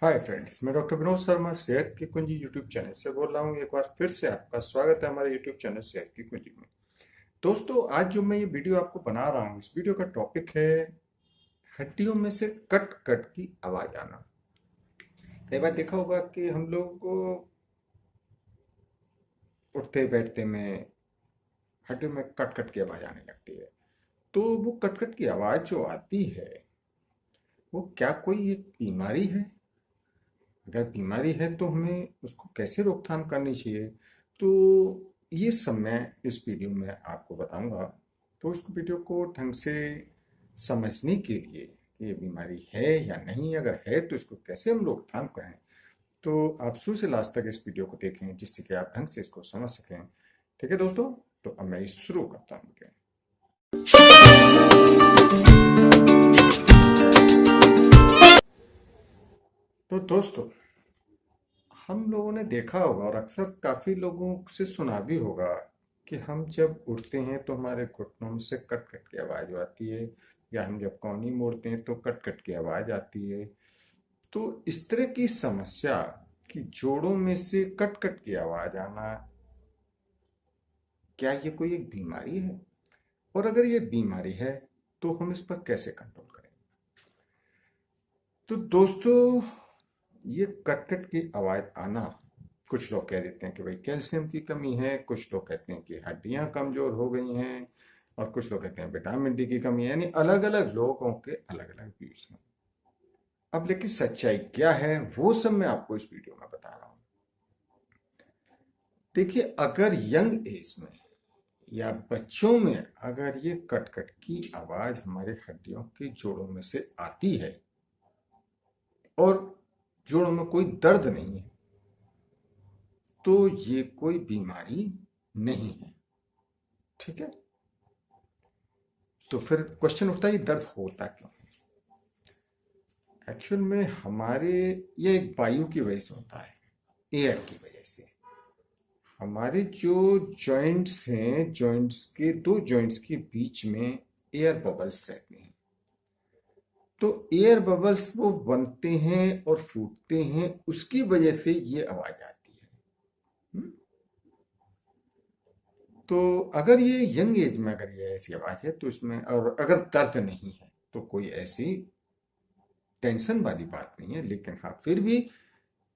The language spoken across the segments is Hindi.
हाय फ्रेंड्स, मैं डॉक्टर विनोद शर्मा सेहत की कुंजी यूट्यूब चैनल से बोल रहा हूँ। एक बार फिर से आपका स्वागत है हमारे यूट्यूब चैनल सेहत की कुंजी में। दोस्तों, आज जो मैं ये वीडियो आपको बना रहा हूँ, इस वीडियो का टॉपिक है हड्डियों में से कट कट की आवाज आना। कई बार देखा होगा कि हम लोग को उठते बैठते में हड्डियों में कट कट की आवाज आने लगती है। तो वो कट कट की आवाज जो आती है, वो क्या कोई एक बीमारी है? अगर बीमारी है तो हमें उसको कैसे रोकथाम करनी चाहिए, तो ये सब मैं इस वीडियो में आपको बताऊंगा। तो इस वीडियो को ढंग से समझने के लिए कि ये बीमारी है या नहीं, अगर है तो इसको कैसे हम रोकथाम करें, तो आप शुरू से लास्ट तक इस वीडियो को देखें जिससे कि आप ढंग से इसको समझ सकें। ठीक है दोस्तों, तो अब मैं शुरू करता हूँ। तो दोस्तों, हम लोगों ने देखा होगा और अक्सर काफी लोगों से सुना भी होगा कि हम जब उठते हैं तो हमारे घुटनों में से कट कट की आवाज आती है, या हम जब कौनी मोड़ते हैं तो कट कट की आवाज आती है। तो इस तरह की समस्या कि जोड़ों में से कट कट की आवाज आना, क्या ये कोई एक बीमारी है? और अगर ये बीमारी है तो हम इस पर कैसे कंट्रोल करें? तो दोस्तों, ये कट कट की आवाज आना, कुछ लोग कह देते हैं कि भाई कैल्शियम की कमी है, कुछ लोग कहते हैं कि हड्डियां कमजोर हो गई हैं, और कुछ लोग कहते हैं विटामिन डी की कमी है। यानी अलग अलग लोगों के अलग अलग व्यूज हैं। अब लेकिन सच्चाई क्या है, वो सब मैं आपको इस वीडियो में बता रहा हूं। देखिए, अगर यंग एज में या बच्चों में अगर ये कट कट की आवाज हमारे हड्डियों के जोड़ों में से आती है और जोड़ों में कोई दर्द नहीं है, तो ये कोई बीमारी नहीं है। ठीक है, तो फिर क्वेश्चन उठता है, ये दर्द होता क्यों है? एक्चुअल में हमारे, ये एक वायु की वजह से होता है, एयर की वजह से। हमारे जो जॉइंट्स हैं, जॉइंट्स के दो जॉइंट्स के बीच में एयर बबल्स रहते हैं। तो एयर बबल्स वो बनते हैं और फूटते हैं, उसकी वजह से ये आवाज आती है। हम्म? तो अगर ये यंग एज में अगर ये ऐसी आवाज है तो इसमें, और अगर दर्द नहीं है तो कोई ऐसी टेंशन वाली बात नहीं है। लेकिन हाँ, फिर भी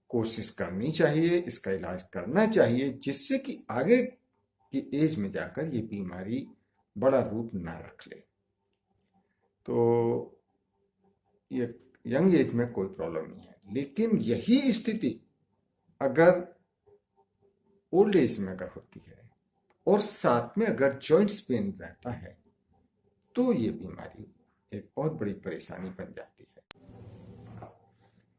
कोशिश करनी चाहिए, इसका इलाज करना चाहिए, जिससे कि आगे की एज में जाकर ये बीमारी बड़ा रूप ना रख ले। तो ये यंग एज में कोई प्रॉब्लम नहीं है। लेकिन यही स्थिति अगर ओल्ड एज में अगर होती है और साथ में अगर जॉइंट्स पेन रहता है, तो ये बीमारी एक बहुत बड़ी परेशानी बन जाती है।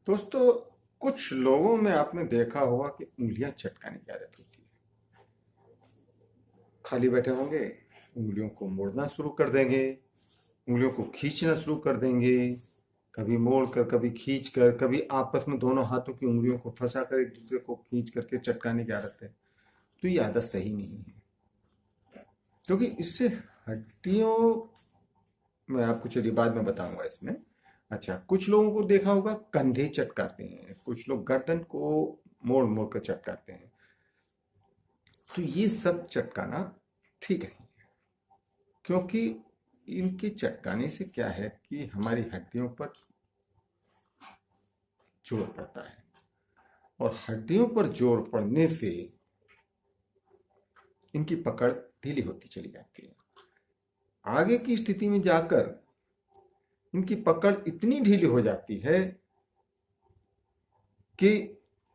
दोस्तों, कुछ लोगों में आपने देखा होगा कि उंगलियां चटकाने की आदत होती है। खाली बैठे होंगे, उंगलियों को मोड़ना शुरू कर देंगे, उंगलियों को खींचना शुरू कर देंगे, कभी मोड़ कर, कभी खींच कर, कभी आपस में दोनों हाथों की उंगलियों को फंसा कर एक दूसरे को खींच करके चटकाने की आदत है। तो ये आदत सही नहीं है, क्योंकि इससे हड्डियों, मैं आपको चलिए बाद में बताऊंगा इसमें। अच्छा, कुछ लोगों को देखा होगा कंधे चटकाते हैं, कुछ लोग गर्दन को मोड़ मोड़ कर चटकाते हैं। तो ये सब चटकाना ठीक नहीं है, क्योंकि इनके चटकाने से क्या है कि हमारी हड्डियों पर जोर पड़ता है, और हड्डियों पर जोर पड़ने से इनकी पकड़ ढीली होती चली जाती है। आगे की स्थिति में जाकर इनकी पकड़ इतनी ढीली हो जाती है कि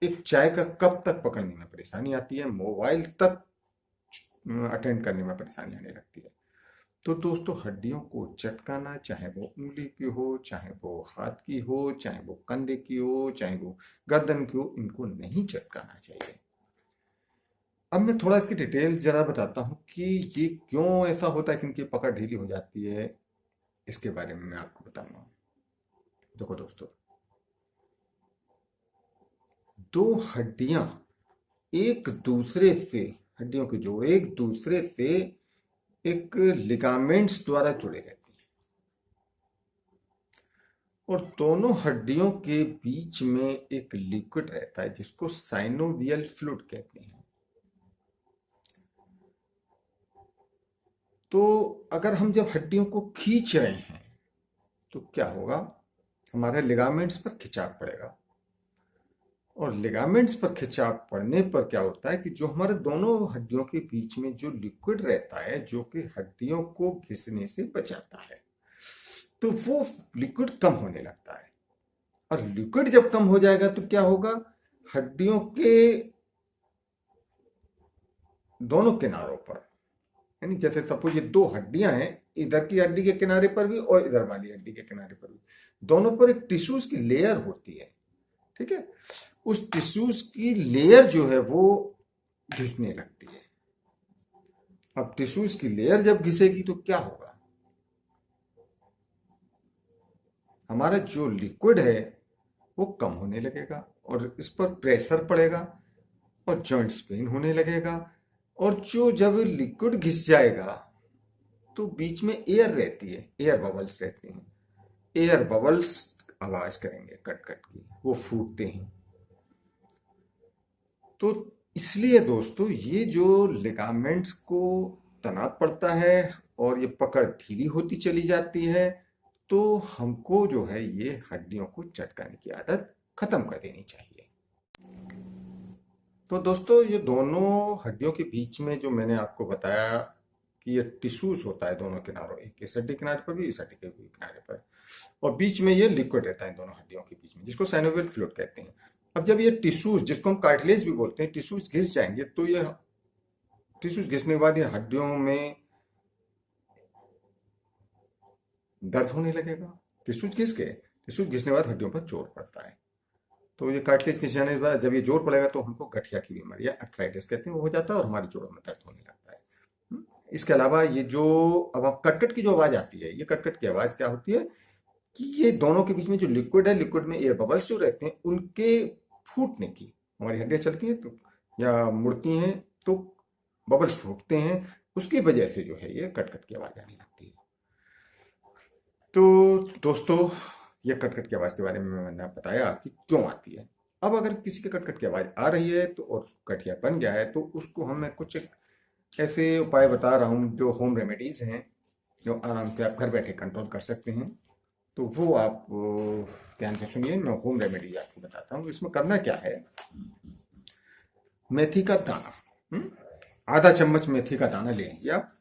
एक चाय का कप तक पकड़ने में परेशानी आती है, मोबाइल तक अटेंड करने में परेशानी आने लगती है। तो दोस्तों, हड्डियों को चटकाना, चाहे वो उंगली की हो, चाहे वो हाथ की हो, चाहे वो कंधे की हो, चाहे वो गर्दन की हो, इनको नहीं चटकाना चाहिए। अब मैं थोड़ा इसकी डिटेल जरा बताता हूँ कि ये क्यों ऐसा होता है कि इनकी पकड़ ढीली हो जाती है। इसके बारे में मैं आपको बताऊंगा। देखो दोस्तों, दो हड्डियां एक दूसरे से, हड्डियों के जोड़ एक दूसरे से एक लिगामेंट्स द्वारा जुड़े रहते हैं। और दोनों हड्डियों के बीच में एक लिक्विड रहता है जिसको साइनोवियल फ्लूइड कहते हैं। तो अगर हम जब हड्डियों को खींच रहे हैं तो क्या होगा, हमारे लिगामेंट्स पर खिंचाव पड़ेगा, और लिगामेंट्स पर खिंचाव पड़ने पर क्या होता है कि जो हमारे दोनों हड्डियों के बीच में जो लिक्विड रहता है जो कि हड्डियों को घिसने से बचाता है, तो वो लिक्विड कम होने लगता है। और लिक्विड जब कम हो जाएगा तो क्या होगा, हड्डियों के दोनों किनारों पर, यानी जैसे सपोज ये दो हड्डियां हैं, इधर की हड्डी के किनारे पर भी और इधर वाली हड्डी के किनारे पर भी, दोनों पर एक टिश्यूज की लेयर होती है। ठीक है, उस टिश्यूज की लेयर जो है वो घिसने लगती है। अब टिश्यूज की लेयर जब घिसेगी तो क्या होगा, हमारा जो लिक्विड है वो कम होने लगेगा और इस पर प्रेशर पड़ेगा और जॉइंट्स पेन होने लगेगा। और जो जब लिक्विड घिस जाएगा तो बीच में एयर रहती है, एयर बबल्स रहते हैं, एयर बबल्स आवाज करेंगे कट कट की, वो फूटते हैं। तो इसलिए दोस्तों ये जो लिगामेंट्स को तनाव पड़ता है और ये पकड़ ढीली होती चली जाती है, तो हमको जो है ये हड्डियों को चटकाने की आदत खत्म कर देनी चाहिए। तो दोस्तों ये दोनों हड्डियों के बीच में जो मैंने आपको बताया कि ये टिश्यूज होता है दोनों किनारों, एक इस हड्डी किनारे पर भी, इस हड्डी के भी किनारे पर, और बीच में ये लिक्विड रहता है दोनों हड्डियों के बीच में जिसको साइनोवियल फ्लूइड कहते हैं। अब जब ये टिश्यूज, जिसको हम कार्टिलेज भी बोलते हैं, टिश्यूज घिस जाएंगे तो ये टिश्यूज घिसने के बाद ये हड्डियों में दर्द होने लगेगा। टिश्यूज घिसने के बाद हड्डियों पर जोर पड़ता है, तो ये कार्टिलेज घिस जाने के बाद जब ये जोर पड़ेगा तो हमको गठिया की बीमारी या अर्थराइटिस कहते हैं वो हो जाता है और हमारी जोड़ों में दर्द होने लगता है। इसके अलावा ये जो अब आप कटकट की जो आवाज आती है, ये कटकट की आवाज क्या होती है कि ये दोनों के बीच में जो लिक्विड है, लिक्विड में एयर बबल्स जो रहते हैं उनके फूटने की, हमारी हड्डियां चलती हैं तो या मुड़ती हैं तो बबल्स फूटते हैं, उसकी वजह से जो है ये कटकट की आवाज आने लगती है। तो दोस्तों ये कटकट की आवाज के बारे में मैंने बताया कि क्यों आती है। अब अगर किसी के कटकट की आवाज आ रही है तो और गठिया बन गया है तो उसको हम मैं कुछ ऐसे उपाय बता रहा हूँ जो होम रेमेडीज हैं, जो आराम से आप घर बैठे कंट्रोल कर सकते हैं। तो वो आप ध्यान से सुनिए, मैं होम रेमेडी आपको बताता हूँ। इसमें करना क्या है, मेथी का दाना, आधा चम्मच मेथी का दाना ले लीजिए आप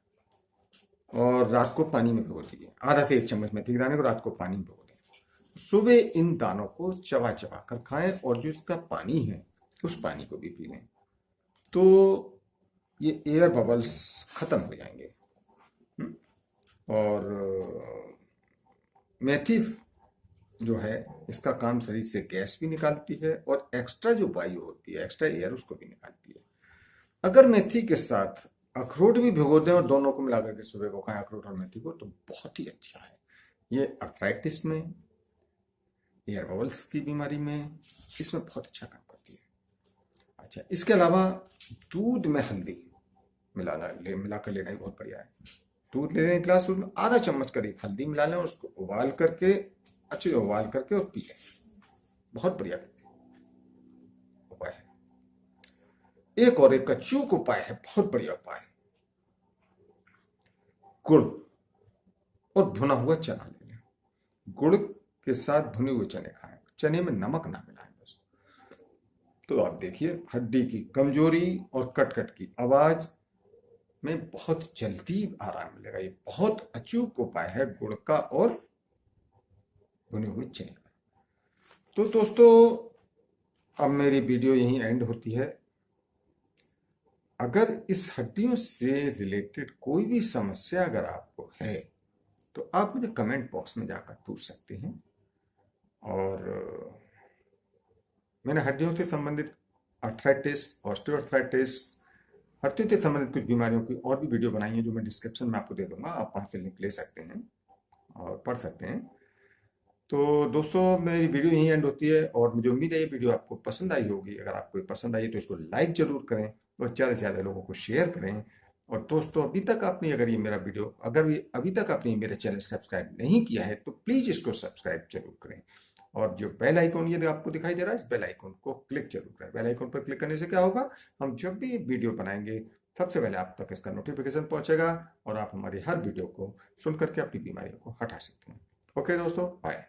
और रात को पानी में भिगो दीजिए। आधा से 1 चम्मच मेथी के दाने को रात को पानी में भिगो दें। सुबह इन दानों को चबा चबा कर खाएं और जो इसका पानी है उस पानी को भी पी लें, तो ये एयर बबल्स खत्म हो जाएंगे। और मेथी जो है इसका काम शरीर से गैस भी निकालती है और एक्स्ट्रा जो वायु होती है, एक्स्ट्रा एयर, उसको भी निकालती है। अगर मेथी के साथ अखरोट भी भिगो दें और दोनों को मिलाकर के सुबह को खाएं, अखरोट और मेथी को, तो बहुत ही अच्छा है। ये अर्थराइटिस में, एयर बबल्स की बीमारी में इसमें बहुत अच्छा काम करती है। अच्छा, इसके अलावा दूध में हल्दी मिलाकर लेना ही बहुत बढ़िया है। दूध ले लें गिलास, उसमें आधा चम्मच करीब हल्दी मिला लें और उसको उबाल करके, अच्छे से उबाल करके और पी लें, बहुत बढ़िया उपाय है। एक और एक अचूक उपाय है, बहुत बढ़िया उपाय, गुड़ और भुना हुआ चना ले लें। गुड़ के साथ भुने हुए चने खाएं, चने में नमक ना मिलाएं बस। तो आप देखिए हड्डी की कमजोरी और कटकट की आवाज में बहुत जल्दी आराम मिलेगा। ये बहुत अचूक उपाय है गुड़ का और भुने हुए चने का। तो दोस्तों अब मेरी वीडियो यहीं एंड होती है। अगर इस हड्डियों से रिलेटेड कोई भी समस्या अगर आपको है तो आप मुझे कमेंट बॉक्स में जाकर पूछ सकते हैं। और मैंने हड्डियों से संबंधित अर्थराइटिस, ऑस्टियोआर्थराइटिस, हड्डियों से संबंधित कुछ बीमारियों की और भी वीडियो बनाई है जो मैं डिस्क्रिप्शन में आपको दे दूंगा, आप वहाँ से लिंक ले सकते हैं और पढ़ सकते हैं। तो दोस्तों मेरी वीडियो यहीं एंड होती है और मुझे उम्मीद है ये वीडियो आपको पसंद आई होगी। अगर आपको पसंद आई तो इसको लाइक जरूर करें और ज़्यादा से ज़्यादा लोगों को शेयर करें और दोस्तों अभी तक आपने अगर ये मेरा वीडियो अभी तक आपने मेरे चैनल सब्सक्राइब नहीं किया है तो प्लीज इसको सब्सक्राइब जरूर करें। और जो बेल आइकॉन यदि आपको दिखाई दे रहा है, इस बेल आइकॉन को क्लिक जरूर करें। बेल आइकॉन पर क्लिक करने से क्या होगा, हम जब भी वीडियो बनाएंगे सबसे पहले आप तक इसका नोटिफिकेशन पहुंचेगा और आप हमारी हर वीडियो को सुन करके अपनी बीमारियों को हटा सकते हैं। ओके दोस्तों, बाय।